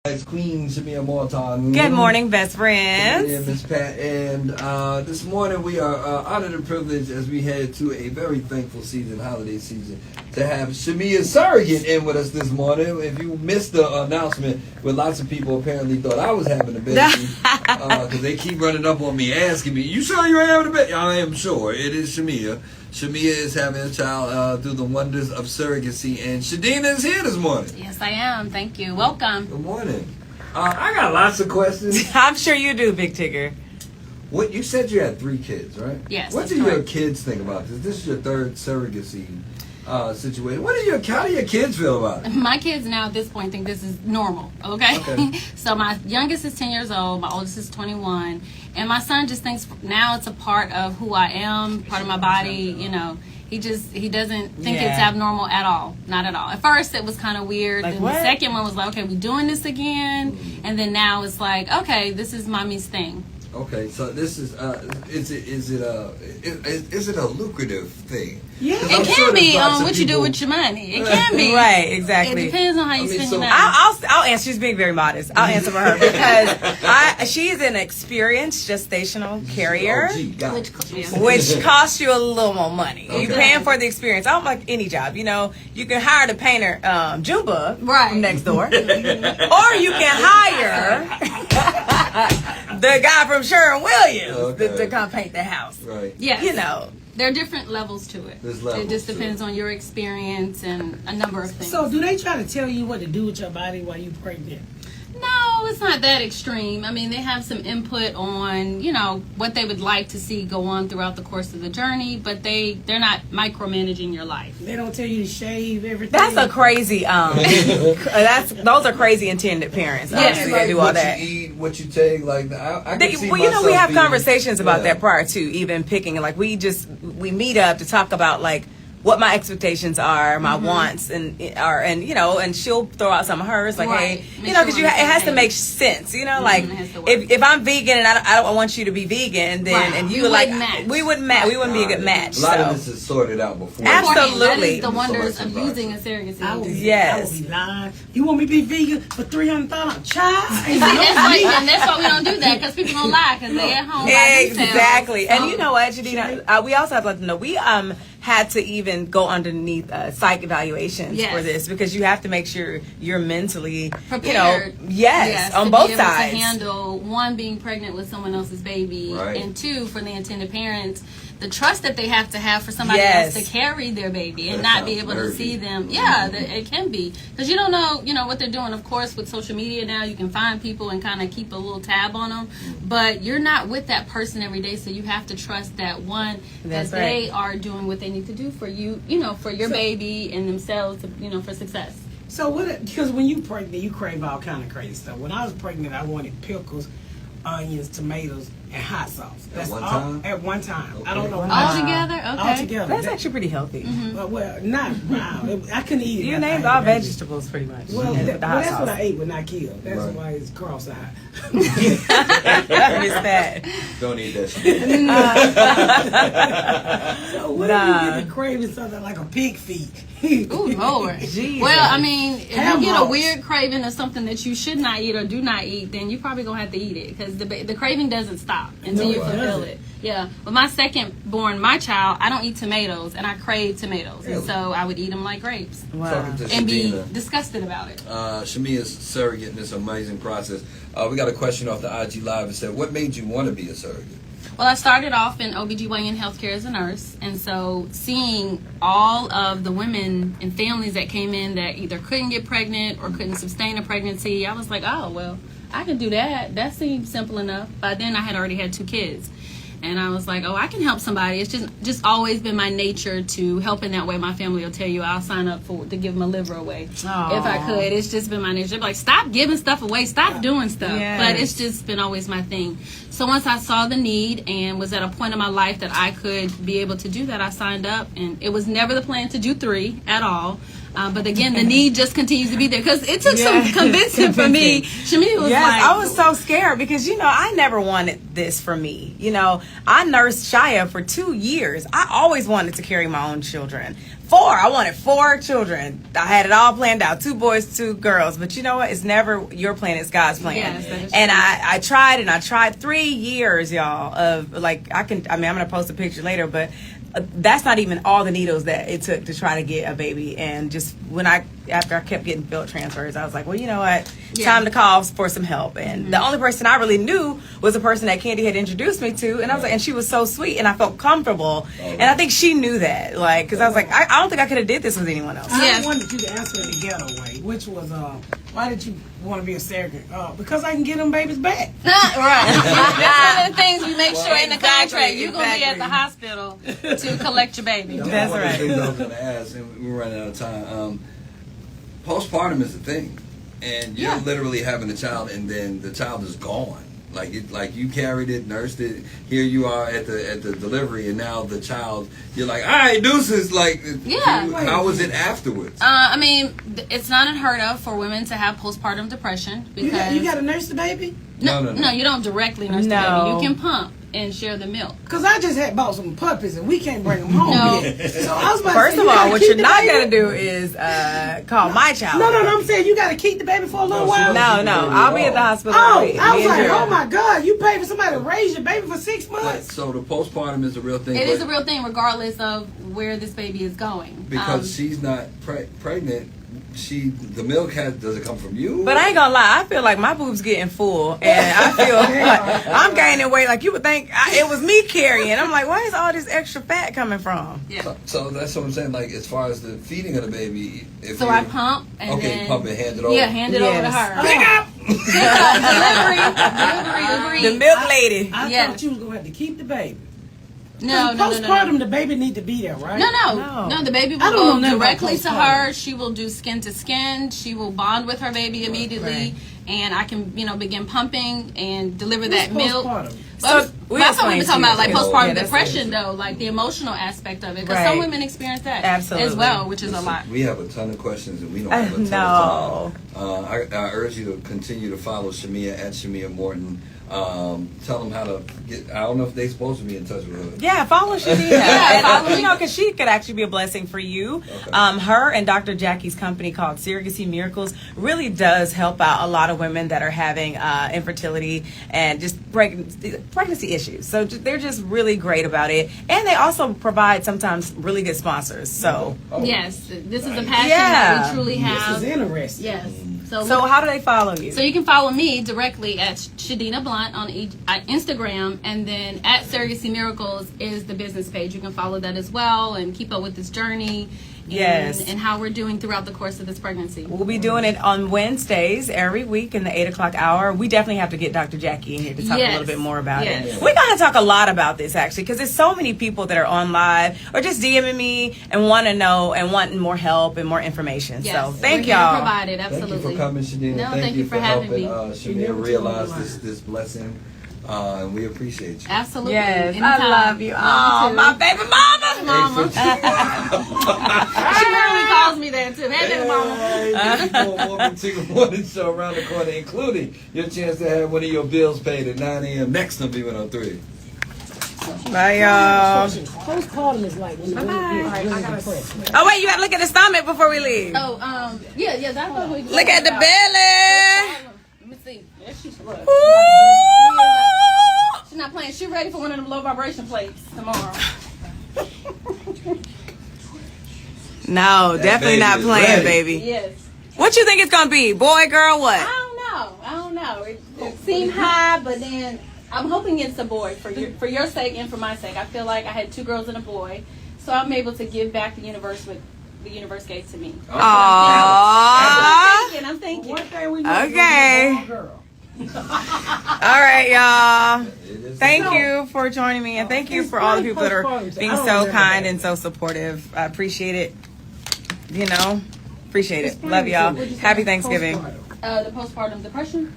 It's Queen Shamea Morton. Good morning, best friends. Yeah, Miss Pat. And this morning we are honored and privileged as we head to a very thankful season, holiday season, to have Shamea Surrogate in with us this morning. If you missed the announcement, where lots of people apparently thought I was having a baby, because they keep running up on me asking me, "You sure you're having a baby?" I am sure. It is Shamea. Shamea is having a child through the wonders of surrogacy, and Shadina is here this morning. Yes, I am. Thank you. Welcome. Good morning. I got lots of questions. I'm sure you do, Big Tigger. What you said you had 3 kids, right? Yes. What do your kids think about this? This is your 3rd surrogacy situation. How do your kids feel about it? My kids now at this point think this is normal. Okay. So my youngest is 10 years old. My oldest is 21. And my son just thinks now it's a part of who I am, part of my body, you know. He doesn't think it's abnormal at all. Not at all. At first it was kind of weird. Like, then what? The second one was like, okay, we doing this again? And then now it's like, okay, this is mommy's thing. Okay, so this is is it a lucrative thing? Yeah, it can be on what you do with your money. It can be. Right, exactly. It depends on how you spend your money. I'll answer. She's being very modest. I'll answer for her because she's an experienced gestational carrier, which costs you a little more money. Okay. You're paying for the experience. I don't like any job. You know, you can hire the painter Jumba from next door, or you can hire the guy from Sherwin-Williams to come paint the house. Right. Yes. You know. There are different levels to it. It just depends on your experience and a number of things. So do they try to tell you what to do with your body while you're pregnant? No, it's not that extreme. I mean, they have some input on, you know, what they would like to see go on throughout the course of the journey, but they're not micromanaging your life. They don't tell you to shave everything? That's a crazy, those are crazy intended parents. Yes. They do all that. What you eat, what you take, like, I can see well, you know, we have myself conversations about that prior to even picking. Like, we meet up to talk about, like, what my expectations are, my wants, and you know, and she'll throw out some of hers, like, hey, you know, because it has to make sense, you know, like if I'm vegan and I don't want you to be vegan, then and you like we wouldn't be a good match. A lot of this is sorted out before. Absolutely. That is the wonders of using a surrogacy. I would be lying. You want me to be vegan for $300? Child. And that's why we don't do that, because people don't lie, because they at home by themselves. Exactly. And you know what, Jadina, we also have to let them know we had to even go underneath psych evaluations for this, because you have to make sure you're mentally prepared. You know, on both sides. To handle, 1, being pregnant with someone else's baby, and 2, for the intended parents, the trust that they have to have for somebody else to carry their baby and not be able to see them. Yeah, it can be, because you don't know, you know, what they're doing. Of course, with social media now, you can find people and kind of keep a little tab on them, but you're not with that person every day, so you have to trust that they are doing what they need to do for you, you know, for your baby and themselves, you know, for success. So because when you pregnant, you crave all kind of crazy stuff. When I was pregnant, I wanted pickles, onions, tomatoes, and hot sauce. That's at one time. Okay. I don't know why. All together? Okay. All together. That's actually pretty healthy. Well, not wow. I couldn't eat it. You named all vegetables pretty much. Well, that's what I ate when I killed. That's why it's cross-eyed. It's bad. Don't eat that shit. So what if you get craving something like a pig feet? Ooh, Lord. Jesus. Well, I mean, if you get a weird craving of something that you should not eat or do not eat, then you probably going to have to eat it, because the craving doesn't stop until you fulfill it. Yeah. With my second born, my child, I don't eat tomatoes, and I crave tomatoes. Really? And so I would eat them like grapes. Wow. And be disgusted about it. Shamea's surrogate in this amazing process. We got a question off the IG Live that said, what made you want to be a surrogate? Well, I started off in OBGYN healthcare as a nurse, and so seeing all of the women and families that came in that either couldn't get pregnant or couldn't sustain a pregnancy, I was like, oh, well, I can do that. That seems simple enough. By then, I had already had 2 kids. And I was like, oh, I can help somebody. It's just always been my nature to help in that way. My family will tell you I'll sign up to give my liver away if I could. It's just been my nature. They're like, stop giving stuff away. Stop doing stuff. Yes. But it's just been always my thing. So once I saw the need and was at a point in my life that I could be able to do that, I signed up. And it was never the plan to do 3 at all. But again, the need just continues to be there, because it took some convincing for me. Shamea was like, I was so scared, because, you know, I never wanted this for me. You know, I nursed Shia for 2 years. I always wanted to carry my own children. 4. I wanted 4 children. I had it all planned out. 2 boys, 2 girls. But you know what? It's never your plan. It's God's plan. Yes, that is and true. I tried 3 years, y'all, of like, I'm going to post a picture later, but that's not even all the needles that it took to try to get a baby. And just after I kept getting field transfers, I was like, well, you know what? Time to call for some help. And the only person I really knew was the person that Candy had introduced me to. And I was like, and she was so sweet, and I felt comfortable. And I think she knew that, like, because I was like, I don't think I could have did this with anyone else. I wanted you to answer in the ghetto way, which was, why did you want to be a surrogate? Because I can get them babies back. Right. That's one of the things we make sure in the Exactly, contract. You're going to be at the hospital to collect your baby. That's one right. of the things I was going to ask, and we're running out of time. Postpartum is a thing, and you're literally having a child, and then the child is gone. Like you carried it, nursed it. Here you are at the delivery, and now the child. You're like, all right, deuces. Like, how was it afterwards? I mean, it's not unheard of for women to have postpartum depression because You got to nurse the baby? No, you don't directly nurse the baby. You can pump and share the milk. Because I just had bought some puppies and we can't bring them home yet. So I was about First to say, of you all, gotta what keep you're the not baby? going to do is call my child. No, I'm saying you got to keep the baby for a little while. No, I'll be at the hospital. Oh, waiting. I was Me and like, Gerald. oh my God, you pay for somebody to raise your baby for 6 months? So the postpartum is a real thing. It is a real thing regardless of where this baby is going. Because she's not pregnant. The milk does it come from you? But I ain't gonna lie, I feel like my boobs getting full, and I feel like I'm gaining weight. Like you would think it was me carrying. I'm like, where is all this extra fat coming from? Yeah. So that's what I'm saying. Like as far as the feeding of the baby, So I pump and then pump and hand it over. Yeah, hand it over to her. Pick up. Delivery. The milk lady. I Yeah. thought you was going to have to keep the baby. No. Postpartum, the baby need to be there, right? No. The baby I will don't know go nothing about directly to postpartum. her. She will do skin to skin. She will bond with her baby immediately, Right. and I can, begin pumping and deliver that What's milk. postpartum? So that's what we've been talking about, like postpartum Yeah, that's depression, it. though, like the emotional aspect of it, because Right. some women experience that Absolutely. as well, which is a lot. We have a ton of questions and we don't have a ton No. of time. I urge you to continue to follow Shamea at Shamea Morton. Tell them how to get. I don't know if they're supposed to be in touch with her. Yeah, follow Shadina. Yeah, follow me. Because she could actually be a blessing for you. Okay. Her and Dr. Jackie's company called Surrogacy Miracles really does help out a lot of women that are having infertility and just pregnancy issues. So they're just really great about it. And they also provide sometimes really good sponsors. So Yes, this is a passion Yeah. that we truly This have. is interesting. Yes. so how do they follow you? So you can follow me directly at Shadina Blunt on Instagram, and then at Surrogacy Miracles is the business page. You can follow that as well and keep up with this journey. Yes. And how we're doing throughout the course of this pregnancy. We'll be doing it on Wednesdays every week in the 8 o'clock hour. We definitely have to get Dr. Jackie in here to talk a Yes. little bit more about Yes. it. We're going to talk a lot about this, actually, because there's so many people that are on live or just DMing me and want to know and wanting more help and more information. Yes. So thank We're here to y'all. provide it, absolutely. Thank you for coming, Shadina. No, thank you for having helping me. Shamea realize this blessing. And we appreciate you. Absolutely. Yes, Anytime. I love you. Love Oh, you my too. baby mama. Mama. She literally calls me that too. Hey, baby mama. Welcome to the morning show around the corner, including your chance to have one of your bills paid at 9 a.m. next on B103. Bye, y'all. Postpartum is like when you're really depressed. Oh, wait, you got to look at the stomach before we leave. Oh, yeah, that's what we Look at the belly. Let me see. There she's Ooh. She's not playing. She's ready for one of them low vibration plates tomorrow. No, definitely baby not is playing, ready. baby. Yes. What you think it's going to be? Boy, girl, what? I don't know. It seemed high, but then I'm hoping it's a boy for your sake and for my sake. I feel like I had 2 girls and a boy, so I'm able to give back the universe what the universe gave to me. Aww. I'm thinking. One thing we know Okay. is you're a girl. All right, y'all. It is Thank you for joining me, and thank you for all the people that are being so kind and so supportive. I appreciate it. Appreciate it. Love y'all. Happy Thanksgiving. The postpartum depression.